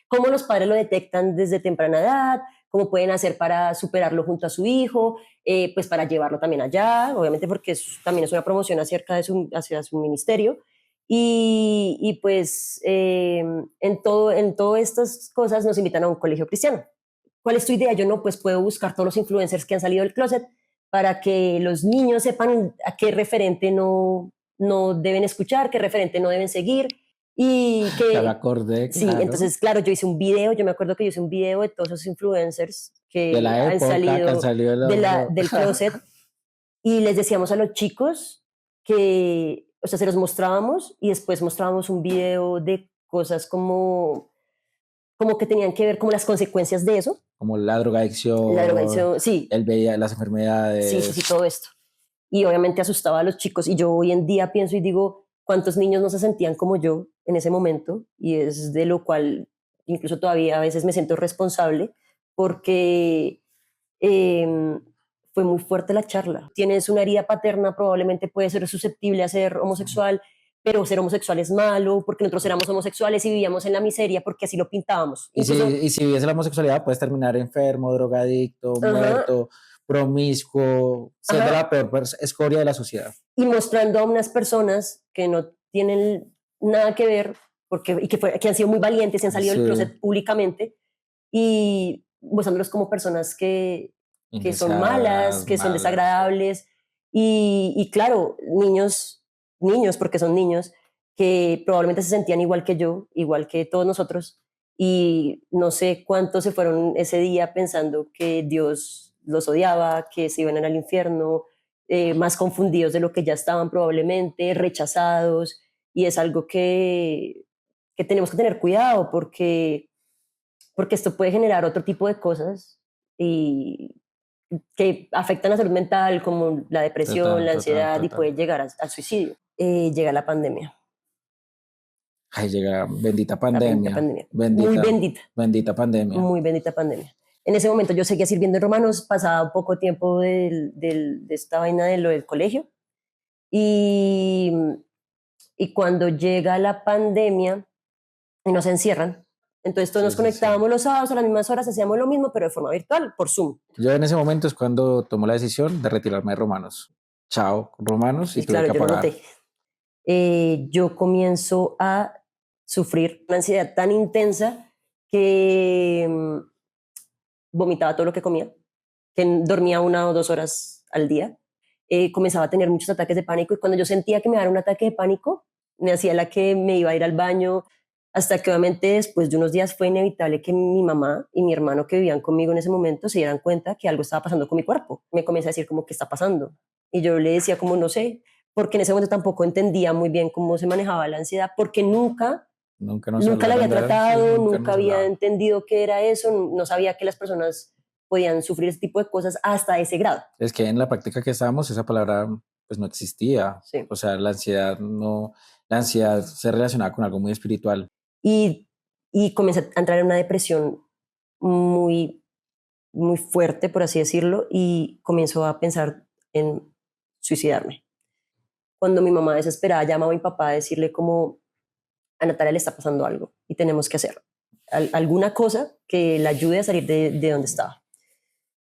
Speaker 1: cómo los padres lo detectan desde temprana edad, cómo pueden hacer para superarlo junto a su hijo, pues para llevarlo también allá, obviamente porque también es una promoción hacia su ministerio. Y pues en todas estas cosas nos invitan a un colegio cristiano. ¿Cuál es tu idea? Yo no, pues puedo buscar todos los influencers que han salido del closet para que los niños sepan a qué referente no deben escuchar, qué referente no deben seguir. Y
Speaker 2: Ya me
Speaker 1: que,
Speaker 2: acordé,
Speaker 1: sí,
Speaker 2: claro.
Speaker 1: entonces, claro, yo hice un video, yo me acuerdo que yo hice un video de todos esos influencers
Speaker 2: De
Speaker 1: que
Speaker 2: la
Speaker 1: han
Speaker 2: época que han
Speaker 1: salido
Speaker 2: salido
Speaker 1: del closet y les decíamos a los chicos que, o sea, se los mostrábamos y después mostrábamos un video de cosas como que tenían que ver como las consecuencias de eso,
Speaker 2: como la
Speaker 1: la
Speaker 2: drogadicción,
Speaker 1: drogadicción, sí,
Speaker 2: el VIH, las
Speaker 1: sí,
Speaker 2: enfermedades.
Speaker 1: todo esto. Y obviamente asustaba a los chicos y yo hoy en día pienso y digo, ¿cuántos niños no se sentían como yo en ese momento? Y es de lo cual incluso todavía a veces me siento responsable porque eh, fue muy fuerte la charla. Tienes una herida paterna, probablemente puedes ser susceptible a ser homosexual, pero ser homosexual es malo porque nosotros éramos homosexuales y vivíamos en la miseria porque así lo pintábamos. Incluso,
Speaker 2: Y si vives la homosexualidad, puedes terminar enfermo, drogadicto,
Speaker 1: ajá,
Speaker 2: muerto, promiscuo, siendo
Speaker 1: ajá,
Speaker 2: la peor escoria de la sociedad.
Speaker 1: y mostrando a unas personas que no tienen nada que ver porque, que han sido muy valientes y han salido del
Speaker 2: Sí,
Speaker 1: closet públicamente y mostrándolos como personas que son malas,
Speaker 2: indeseadas,
Speaker 1: que son
Speaker 2: malas.
Speaker 1: desagradables y claro, niños porque son niños que probablemente se sentían igual que yo, igual que todos nosotros y no sé cuántos se fueron ese día pensando que Dios los odiaba, que se iban al infierno, más confundidos de lo que ya estaban probablemente, rechazados, y es algo que tenemos que tener cuidado porque esto puede generar otro tipo de cosas y que afectan la salud mental, como la depresión,
Speaker 2: Total,
Speaker 1: la
Speaker 2: total,
Speaker 1: ansiedad, y
Speaker 2: total.
Speaker 1: puede llegar al suicidio. Llega la pandemia,
Speaker 2: Ay, llega, bendita
Speaker 1: la bendita
Speaker 2: pandemia,
Speaker 1: pandemia,
Speaker 2: bendita, bendita pandemia.
Speaker 1: muy bendita pandemia. En ese momento yo seguía sirviendo en Romanos, pasaba poco tiempo de esta vaina de lo del colegio, y, y cuando llega la pandemia y nos encierran, entonces todos
Speaker 2: Sí,
Speaker 1: nos
Speaker 2: sí, sí.
Speaker 1: conectábamos los sábados a las mismas horas, hacíamos lo mismo, pero de forma virtual, por Zoom.
Speaker 2: Yo en ese momento es cuando tomo la decisión de retirarme de Romanos. Chao, Romanos, y
Speaker 1: Y
Speaker 2: tuve
Speaker 1: claro,
Speaker 2: que
Speaker 1: yo lo
Speaker 2: apagar.
Speaker 1: noté. Yo comienzo a sufrir una ansiedad tan intensa que vomitaba todo lo que comía, que dormía 1 o 2 horas al día. Comenzaba a tener muchos ataques de pánico y cuando yo sentía que me daba un ataque de pánico, me hacía la que me iba a ir al baño, hasta que obviamente después de unos días fue inevitable que mi mamá y mi hermano que vivían conmigo en ese momento se dieran cuenta que algo estaba pasando con mi cuerpo. Me comencé a decir como, ¿qué está pasando? Y yo le decía como, no sé, porque en ese momento tampoco entendía muy bien cómo se manejaba la ansiedad, porque
Speaker 2: Nunca nos
Speaker 1: nunca la había
Speaker 2: hablaron de él, sí,
Speaker 1: tratado,
Speaker 2: nunca
Speaker 1: nunca
Speaker 2: nos
Speaker 1: había
Speaker 2: hablaban.
Speaker 1: entendido qué era eso, no sabía que las personas podían sufrir ese tipo de cosas hasta ese grado.
Speaker 2: Es que en la práctica que estábamos, esa palabra pues no existía.
Speaker 1: Sí.
Speaker 2: O sea, la ansiedad no, la ansiedad se relacionaba con algo muy espiritual.
Speaker 1: Y, y comencé a entrar en una depresión muy, muy fuerte, por así decirlo, y comienzo a pensar en suicidarme. Cuando mi mamá desesperada llama a mi papá a decirle como a Natalia le está pasando algo y tenemos que hacer alguna cosa que la ayude a salir de donde estaba.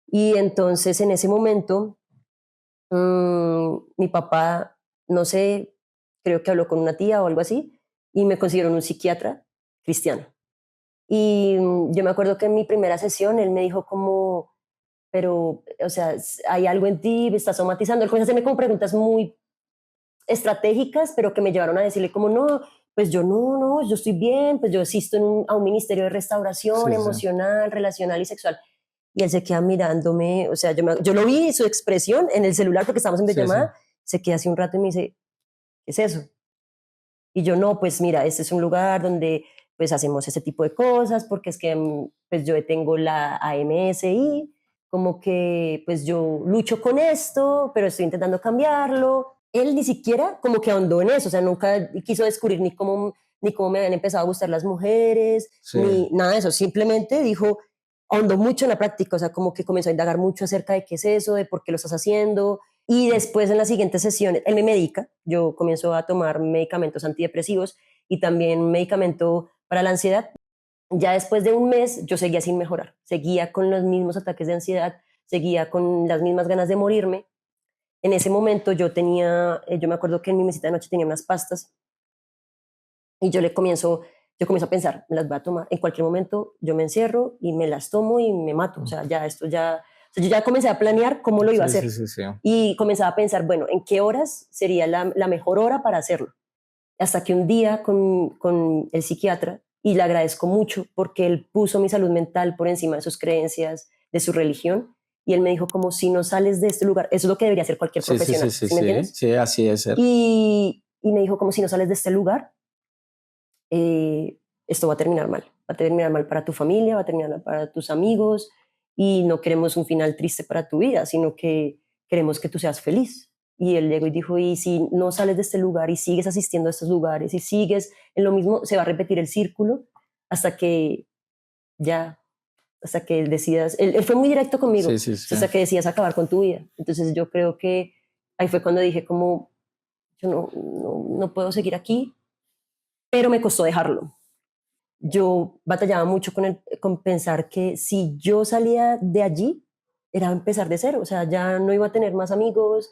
Speaker 1: Y entonces en ese momento mi papá, no sé, creo que habló con una tía o algo así y me consiguieron un psiquiatra cristiano. Y yo me acuerdo que en mi primera sesión él me dijo como, pero, o sea, hay algo en ti, me estás somatizando. Él comenzó a hacerme como preguntas muy estratégicas, pero que me llevaron a decirle como, no, pues yo no, yo estoy bien, pues yo asisto a un ministerio de restauración
Speaker 2: Sí, sí.
Speaker 1: emocional, relacional y sexual. Y él se queda mirándome, o sea, yo lo vi, su expresión en el celular porque estábamos en
Speaker 2: Sí, sí.
Speaker 1: videollamada, se queda hace un rato y me dice, ¿qué es eso? Y yo, no, pues mira, este es un lugar donde pues hacemos ese tipo de cosas porque es que pues yo tengo la AMSI, como que pues yo lucho con esto, pero estoy intentando cambiarlo. Él ni siquiera como que ahondó en eso, o sea, nunca quiso descubrir ni cómo me habían empezado a gustar las mujeres,
Speaker 2: Sí.
Speaker 1: ni nada de eso, simplemente dijo, ahondó mucho en la práctica, o sea, como que comenzó a indagar mucho acerca de qué es eso, de por qué lo estás haciendo, y después en las siguientes sesiones, él me medica, yo comienzo a tomar medicamentos antidepresivos y también medicamento para la ansiedad. Ya después de un mes yo seguía sin mejorar, seguía con los mismos ataques de ansiedad, seguía con las mismas ganas de morirme. En ese momento yo me acuerdo que en mi mesita de noche tenía unas pastas y yo comienzo a pensar, me las voy a tomar, en cualquier momento yo me encierro y me las tomo y me mato, o sea, o sea, yo ya comencé a planear cómo lo iba a
Speaker 2: Sí, sí,
Speaker 1: hacer
Speaker 2: sí, sí.
Speaker 1: y comenzaba a pensar, bueno, ¿en qué horas sería la mejor hora para hacerlo? hasta que un día con el psiquiatra, y le agradezco mucho porque él puso mi salud mental por encima de sus creencias, de su religión, y él me dijo como si no sales de este lugar, eso es lo que debería hacer cualquier
Speaker 2: Sí, sí, sí,
Speaker 1: profesional,
Speaker 2: sí,
Speaker 1: ¿sí me
Speaker 2: sí,
Speaker 1: entiendes?
Speaker 2: sí, así debe ser.
Speaker 1: Y me dijo como si no sales de este lugar, eh, esto va a terminar mal. Va a terminar mal para tu familia, va a terminar mal para tus amigos y no queremos un final triste para tu vida, sino que queremos que tú seas feliz. Y él llegó y dijo, y si no sales de este lugar y sigues asistiendo a estos lugares y sigues en lo mismo, se va a repetir el círculo hasta que ya, hasta que decidas, él fue muy directo
Speaker 2: Sí,
Speaker 1: conmigo,
Speaker 2: sí, sí.
Speaker 1: hasta que decidas acabar con tu vida. Entonces yo creo que ahí fue cuando dije como, yo no puedo seguir aquí, pero me costó dejarlo. Yo batallaba mucho con pensar que si yo salía de allí, era empezar de cero, o sea, ya no iba a tener más amigos,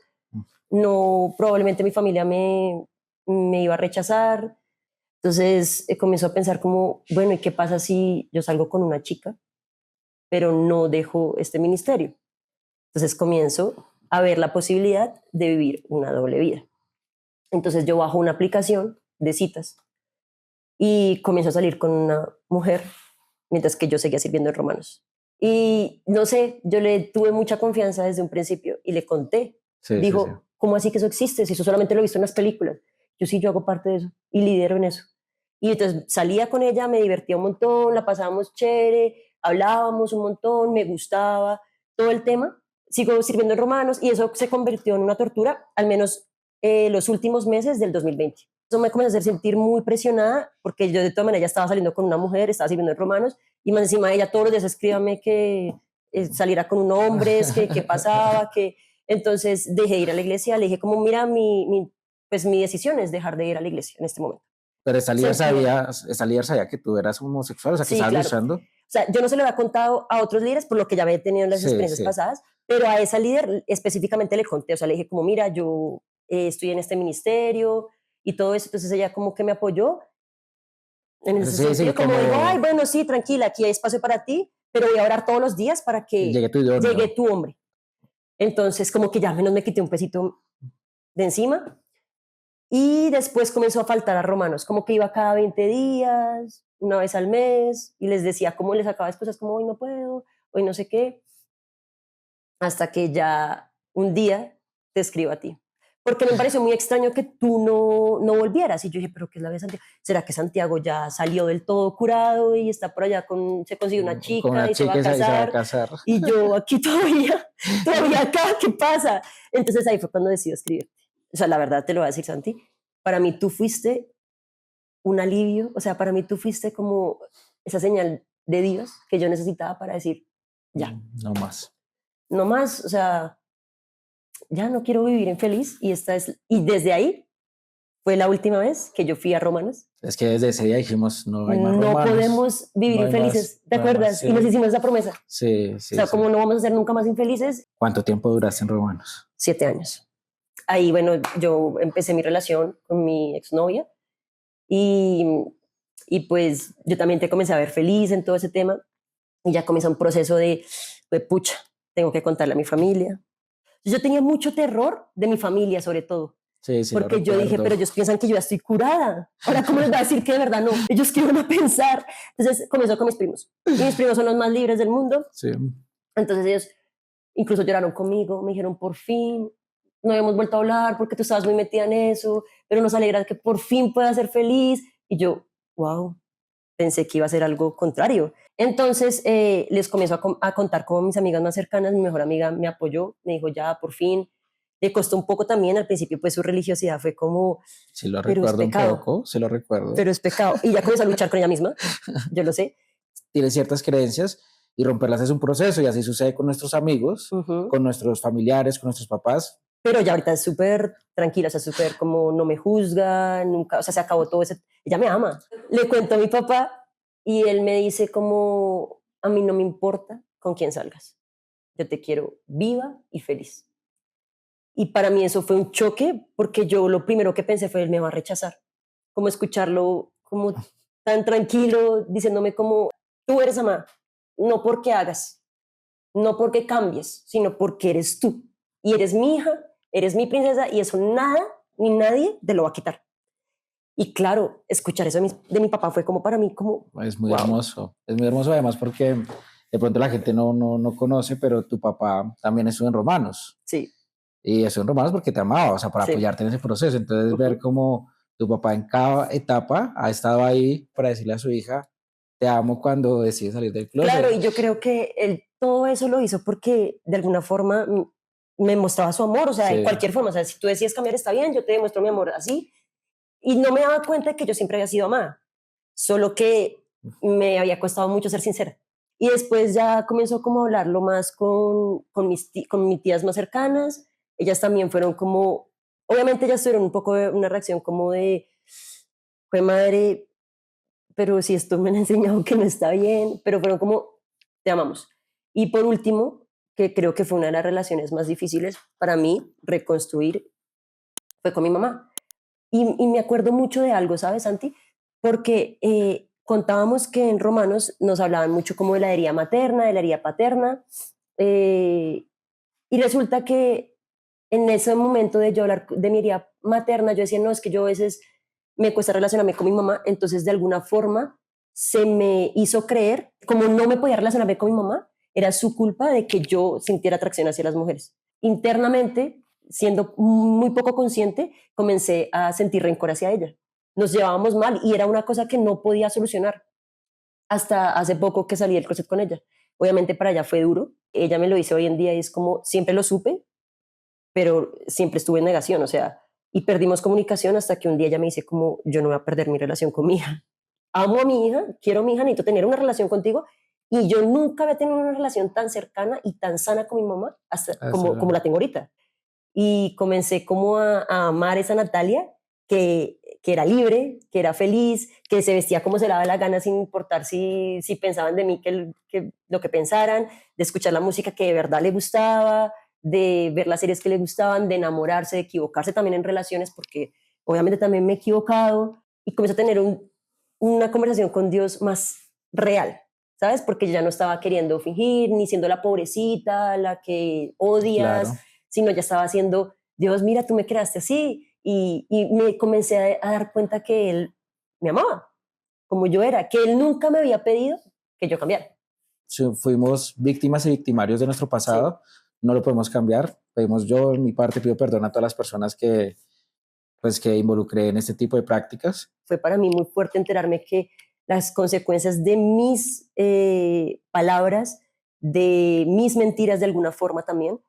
Speaker 1: no, probablemente mi familia me iba a rechazar. Entonces comenzó a pensar como, bueno, ¿y qué pasa si yo salgo con una chica, pero no dejo este ministerio? Entonces comienzo a ver la posibilidad de vivir una doble vida. Entonces yo bajo una aplicación de citas y comienzo a salir con una mujer mientras que yo seguía sirviendo en Romanos. Y no sé, yo le tuve mucha confianza desde un principio y le conté.
Speaker 2: Sí, sí, sí.
Speaker 1: Dijo, ¿cómo así que eso existe? Si eso solamente lo he visto en las películas. Yo sí, yo hago parte de eso y lidero en eso. Y entonces salía con ella, me divertía un montón, la pasábamos chévere, hablábamos un montón, me gustaba todo el tema. Sigo sirviendo en Romanos y eso se convirtió en una tortura, al menos los últimos meses del 2020. Eso me comenzó a hacer sentir muy presionada porque yo de todas maneras ya estaba saliendo con una mujer, estaba sirviendo en Romanos y más encima ella todos los días escríbame que saliera con un hombre, que pasaba, que entonces dejé de ir a la iglesia, le dije como mira pues mi decisión es dejar de ir a la iglesia en este momento.
Speaker 2: Pero
Speaker 1: Sentía,
Speaker 2: esta líder sabía que tú eras homosexual, o sea, que
Speaker 1: sí,
Speaker 2: estabas
Speaker 1: claro.
Speaker 2: luchando.
Speaker 1: O sea, yo no se lo había contado a otros líderes por lo que ya había tenido en las
Speaker 2: Sí,
Speaker 1: experiencias
Speaker 2: sí.
Speaker 1: pasadas, pero a esa líder específicamente le conté, o sea, le dije como, mira, yo estoy en este ministerio y todo eso, entonces ella como que me apoyó en ese
Speaker 2: Sí, sí,
Speaker 1: sentido, como dijo, ay,
Speaker 2: como
Speaker 1: bueno, sí, tranquila, aquí hay espacio para ti, pero voy a orar todos los días para que
Speaker 2: llegué tu
Speaker 1: llegue
Speaker 2: idóneo.
Speaker 1: tu hombre. Entonces, como que ya menos me quité un pesito de encima. Y después comenzó a faltar a romanos, como que iba cada 20 días, una vez al mes, y les decía cómo les sacaba excusas como hoy no puedo, hoy no sé qué, hasta que ya un día te escribo a ti. Porque me pareció muy extraño que tú no volvieras. Y yo dije, ¿pero qué es la vida de Santiago? ¿Será que Santiago ya salió del todo curado y está por allá se consiguió una
Speaker 2: Con
Speaker 1: chica
Speaker 2: una
Speaker 1: y se va
Speaker 2: chica
Speaker 1: a
Speaker 2: y se va a
Speaker 1: casar?
Speaker 2: casar.
Speaker 1: Y yo aquí todavía acá, ¿qué pasa? Entonces ahí fue cuando decidí escribirte. O sea, la verdad te lo voy a decir, Santi. Para mí tú fuiste un alivio, o sea, para mí tú fuiste como esa señal de Dios que yo necesitaba para decir, ya,
Speaker 2: No más.
Speaker 1: no más, o sea, ya no quiero vivir infeliz y desde ahí fue la última vez que yo fui a Romanos.
Speaker 2: Es que desde ese día dijimos, no hay más
Speaker 1: No
Speaker 2: romanos,
Speaker 1: podemos vivir
Speaker 2: no hay más,
Speaker 1: infelices, ¿te
Speaker 2: no hay más.
Speaker 1: acuerdas? Y nos
Speaker 2: Sí,
Speaker 1: hicimos esa promesa. O
Speaker 2: sí, sí,
Speaker 1: sea,
Speaker 2: sí.
Speaker 1: como no vamos a ser nunca más infelices,
Speaker 2: ¿Cuánto tiempo duraste en romanos?
Speaker 1: 7 años. Ahí, bueno, yo empecé mi relación con mi exnovia y, y pues yo también te comencé a ver feliz en todo ese tema y ya comienza un proceso de pucha, tengo que contarle a mi familia. Yo tenía mucho terror de mi familia, sobre todo,
Speaker 2: Sí, sí, lo
Speaker 1: porque yo dije, pero
Speaker 2: recuerdo.
Speaker 1: ellos piensan que yo ya estoy curada. Ahora, ¿cómo les va a decir que de verdad no? Ellos qué van a pensar. Entonces comenzó con mis primos. Y mis primos son los más libres del mundo.
Speaker 2: Sí.
Speaker 1: Entonces ellos incluso lloraron conmigo, me dijeron, por fin, no habíamos vuelto a hablar porque tú estabas muy metida en eso, pero nos alegra que por fin puedas ser feliz. Y yo, wow, pensé que iba a ser algo contrario. Entonces les comienzo a contar como mis amigas más cercanas, mi mejor amiga me apoyó, me dijo ya, por fin. Le costó un poco también, al principio pues su religiosidad fue como,
Speaker 2: Sí lo
Speaker 1: pero es
Speaker 2: recuerdo un
Speaker 1: pecado,
Speaker 2: poco, sí lo recuerdo.
Speaker 1: pero es pecado. Y ya comenzó a luchar con ella misma, yo lo sé.
Speaker 2: Tiene ciertas creencias y romperlas es un proceso y así sucede con nuestros amigos,
Speaker 1: Ujú.
Speaker 2: con nuestros familiares, con nuestros papás.
Speaker 1: Pero ya ahorita es súper tranquila, o sea, súper como no me juzga, nunca, o sea, se acabó todo ese, ella me ama. Le cuento a mi papá y él me dice como, a mí no me importa con quién salgas, yo te quiero viva y feliz. Y para mí eso fue un choque porque yo lo primero que pensé fue, él me va a rechazar. Como escucharlo como tan tranquilo, diciéndome como, tú eres amada, no porque hagas, no porque cambies, sino porque eres tú. Y eres mi hija, eres mi princesa y eso nada ni nadie te lo va a quitar. Y claro, escuchar eso de mi papá fue como para mí, como,
Speaker 2: Es muy
Speaker 1: wow,
Speaker 2: hermoso. Es muy hermoso además porque de pronto la gente no conoce, pero tu papá también estuvo en Romanos.
Speaker 1: sí,
Speaker 2: Y estuvo en Romanos porque te amaba, o sea, para
Speaker 1: sí.
Speaker 2: apoyarte en ese proceso. Entonces, ver
Speaker 1: Ujú.
Speaker 2: cómo tu papá en cada etapa ha estado ahí para decirle a su hija, te amo cuando decide salir del
Speaker 1: Claro,
Speaker 2: closet.
Speaker 1: y yo creo que él todo eso lo hizo porque de alguna forma me mostraba su amor, o sea, de
Speaker 2: Sí,
Speaker 1: cualquier forma, o sea, si tú decides cambiar está bien, yo te demuestro mi amor así, y no me daba cuenta de que yo siempre había sido amada, solo que me había costado mucho ser sincera. Y después ya comenzó como a hablarlo más con mis tías más cercanas, ellas también fueron como, obviamente ellas tuvieron un poco de una reacción como de, fue madre, pero si esto me han enseñado que no está bien, pero fueron como, te amamos. Y por último, que creo que fue una de las relaciones más difíciles para mí reconstruir, fue con mi mamá. Y me acuerdo mucho de algo, ¿sabes, Santi? Porque contábamos que en Romanos nos hablaban mucho como de la herida materna, de la herida paterna, eh, y resulta que en ese momento de yo hablar de mi herida materna, yo decía, no, es que yo a veces me cuesta relacionarme con mi mamá, entonces de alguna forma se me hizo creer, como no me podía relacionarme con mi mamá, era su culpa de que yo sintiera atracción hacia las mujeres. Internamente, siendo muy poco consciente, comencé a sentir rencor hacia ella. Nos llevábamos mal y era una cosa que no podía solucionar hasta hace poco que salí del closet con ella. Obviamente para ella fue duro, ella me lo dice hoy en día y es como, siempre lo supe, pero siempre estuve en negación, o sea, y perdimos comunicación hasta que un día ella me dice como, yo no voy a perder mi relación con mi hija. Amo a mi hija, quiero a mi hija, necesito tener una relación contigo, y yo nunca había tenido una relación tan cercana y tan sana con mi mamá hasta como la tengo ahorita. Y comencé como a amar esa Natalia que era libre, que era feliz, que se vestía como se le daba la gana sin importar si pensaban de mí que lo que pensaran, de escuchar la música que de verdad le gustaba, de ver las series que le gustaban, de enamorarse, de equivocarse también en relaciones, porque obviamente también me he equivocado, y comencé a tener una conversación con Dios más real, ¿sabes? Porque yo ya no estaba queriendo fingir, ni siendo la pobrecita, la que odias,
Speaker 2: claro.
Speaker 1: sino ya estaba haciendo, Dios, mira, tú me creaste así, y me comencé a dar cuenta que Él me amaba, como yo era, que Él nunca me había pedido que yo cambiara.
Speaker 2: Sí, fuimos víctimas y victimarios de nuestro
Speaker 1: Sí,
Speaker 2: pasado, no lo podemos cambiar. Pedimos yo, en mi parte, pido perdón a todas las personas pues, que involucré en este tipo de prácticas.
Speaker 1: fue para mí muy fuerte enterarme que las consecuencias de mis palabras, de mis mentiras de alguna forma también,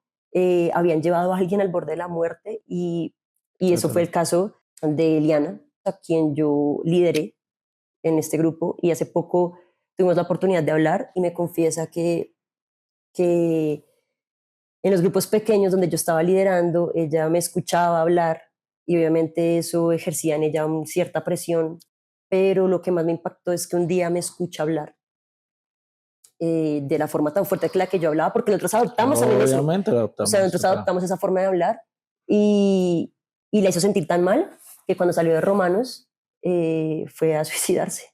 Speaker 1: habían llevado a alguien al borde de la muerte, y eso fue
Speaker 2: Total.
Speaker 1: el caso de Eliana, a quien yo lideré en este grupo, y hace poco tuvimos la oportunidad de hablar y me confiesa que en los grupos pequeños donde yo estaba liderando, ella me escuchaba hablar y obviamente eso ejercía en ella cierta presión, pero lo que más me impactó es que un día me escucha hablar de la forma tan fuerte que la que yo hablaba, porque nosotros adoptamos también eso,
Speaker 2: Obviamente lo
Speaker 1: o sea,
Speaker 2: adoptamos,
Speaker 1: nosotros
Speaker 2: total.
Speaker 1: adoptamos esa forma de hablar, y la hizo sentir tan mal que cuando salió de Romanos fue a suicidarse.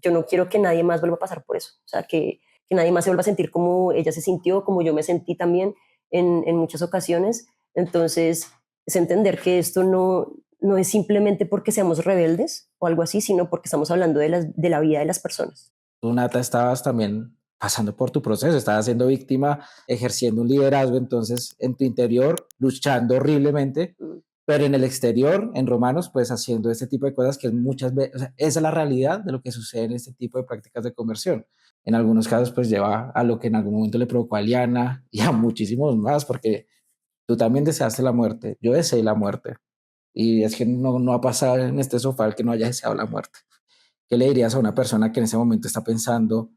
Speaker 1: Yo no quiero que nadie más vuelva a pasar por eso, o sea, que nadie más se vuelva a sentir como ella se sintió, como yo me sentí también en muchas ocasiones. Entonces, es entender que esto no es simplemente porque seamos rebeldes o algo así, sino porque estamos hablando de la vida de las personas.
Speaker 2: Tú, Nata, estabas también pasando por tu proceso, estabas siendo víctima, ejerciendo un liderazgo, entonces en tu interior, luchando horriblemente,
Speaker 1: Mm.
Speaker 2: pero en el exterior, en Romanos, pues haciendo este tipo de cosas que muchas veces, o sea, esa es la realidad de lo que sucede en este tipo de prácticas de conversión. En algunos casos, pues lleva a lo que en algún momento le provocó a Liana y a muchísimos más, porque tú también deseaste la muerte, yo deseé la muerte, y es que no ha pasado en este sofá el que no haya deseado la muerte. ¿Qué le dirías a una persona que en ese momento está pensando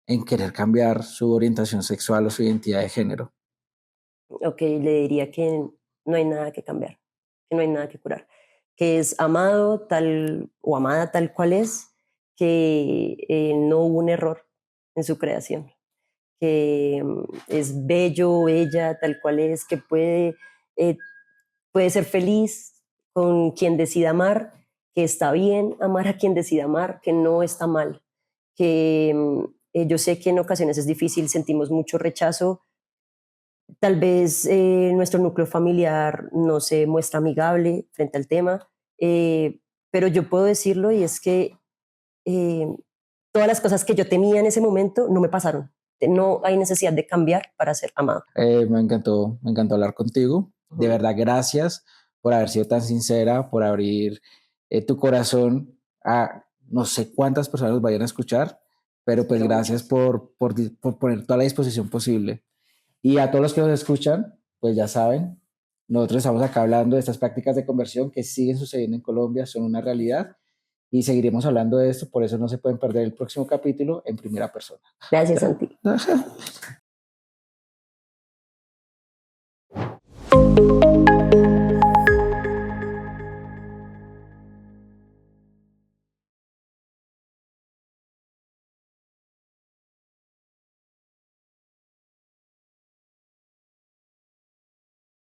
Speaker 2: en querer cambiar su orientación sexual o su identidad de género?
Speaker 1: Ok, le diría que no hay nada que cambiar, que no hay nada que curar, que es amado tal o amada tal cual es, que no hubo un error en su creación, que es bello o bella tal cual es, que eh, puede ser feliz con quien decida amar, que está bien amar a quien decida amar, que no está mal, que yo sé que en ocasiones es difícil, sentimos mucho rechazo, tal vez nuestro núcleo familiar no se muestra amigable frente al tema, pero yo puedo decirlo y es que todas las cosas que yo temía en ese momento no me pasaron. No hay necesidad de cambiar para ser amado.
Speaker 2: Me encantó hablar contigo. De verdad, gracias por haber sido tan sincera, por abrir tu corazón a no sé cuántas personas nos vayan a escuchar, pero pues
Speaker 1: Espero
Speaker 2: gracias
Speaker 1: muchas.
Speaker 2: por poner toda la disposición posible. Y a todos los que nos escuchan, pues ya saben, nosotros estamos acá hablando de estas prácticas de conversión que siguen sucediendo en Colombia, son una realidad y seguiremos hablando de esto, por eso no se pueden perder el próximo capítulo en primera persona.
Speaker 1: Gracias, Santi.